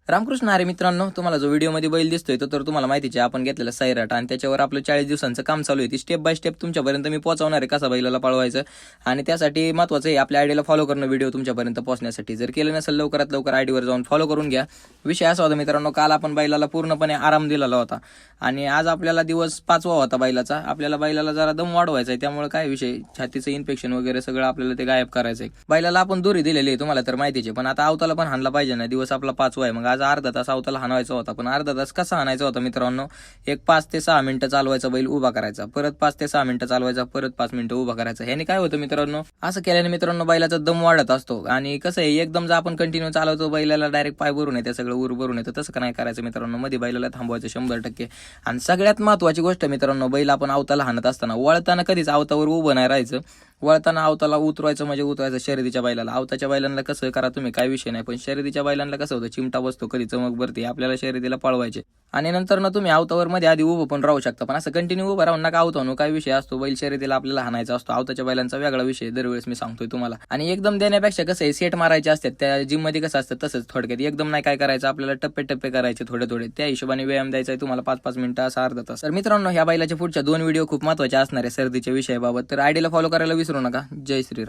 रामकृष्ण हरी मित्रांनो, तुम्हाला जो व्हिडिओमध्ये बैल दिसतोय तो तर तुम्हाला माहितीच आहे. आपण घेतलेला सैराट आणि त्याच्यावर आपलं 40 दिवसांचं काम चालू आहे. ती स्टेप बाय स्टेप तुमच्यापर्यंत मी पोहोचवणार आहे, कसा बैलाला पळवायचं. आणि त्यासाठी महत्त्वाचं आहे आपल्या आयडीला फॉलो करणं, व्हिडिओ तुमच्यापर्यंत पोहोचण्यासाठी. जर केलं नसेल लवकरात लवकर आयडीवर जाऊन फॉलो करून घ्या. विषय असा होता मित्रांनो, काल आपण बैलाला पूर्णपणे आराम दिलेला होता आणि आज आपल्याला दिवस 5वा होता बैलाचा. आपल्याला बैलाला जरा दम वाढवायचा आहे, त्यामुळे काय विषय, छातीचं इन्फेक्शन वगैरे सगळं आपल्याला ते गायब करायचं आहे. बैलाला आपण दोरी दिलेली आहे तुम्हाला तर माहितीच आहे, पण आता अवताला पण हाणला पाहिजे ना. दिवस आपला 5वा आहे, मग आज अर्धा तास अवताला हाणायचा होता. पण अर्धा तास कसा हाणायचा होता मित्रांनो, एक 5 ते 6 मिनिटं चालवायचा बैल उभा करायचा, परत 5 ते 6 मिनिटं चालवायचा, परत 5 मिनिटं उभा करायचा. ह्याने काय होतं मित्रांनो, असं केल्याने मित्रांनो बैलाचा दम वाढत असतो. आणि कसं आहे, एकदम जर आपण कंटिन्यू चालवतो बैलाला डायरेक्ट पाय भरून येते, सगळं उर भरून येतं. तसं का नाही करायचं मित्रांनो, मध्ये बैलाला थांबवायचं 100%. आणि सगळ्यात महत्वाची गोष्ट मित्रांनो, बैल आपण अवताला हाणत असताना वळताना कधीच अवतावर उभं नाही राहायचं. वळताना अवताला उतरवायचं म्हणजे उतरायचं शर्यतीच्या बैलाला. अवताच्या बैलांना कसं करा तुम्ही, काय विषय नाही, पण शर्यतीच्या बैलांना कसं होतं, चिमटा बसतो, कधी चमक भरते, आपल्याला शर्यतीला पळवायचे. आणि नंतर ना तुम्ही अवतावर मध्ये आधी उभं पण राहू शकता, पण असं कंटिन्यू उभं राहून नका. अवतावून काय विषय असतो, बैल शर्यतीला आपल्याला हाणायचा असतो. अवताच्या बैलांचा वेगळा विषय दरवेळेस मी सांगतोय तुम्हाला. आणि एकदम देण्यापेक्षा कसं आहे, सेट मारायचे असतात त्या जिम मध्ये कसं असतं तसंच थोडक्यात. एकदम नाही काय करायचं, आपल्याला टप्पे टप्पे करायचे थोडे थोडे. त्या हिशोबाने व्यायाम द्यायचा आहे तुम्हाला, 5-5 मिनिटं असा अर्धा तास. तर मित्रांनो, ह्या बैलाच्या पुढच्या 2 व्हिडिओ खूप महत्त्वाचे असणार आहे सर्दीच्या विषयाबाबत, तर आयडीला फॉलो करायला विसरू नका. जय श्रीराम.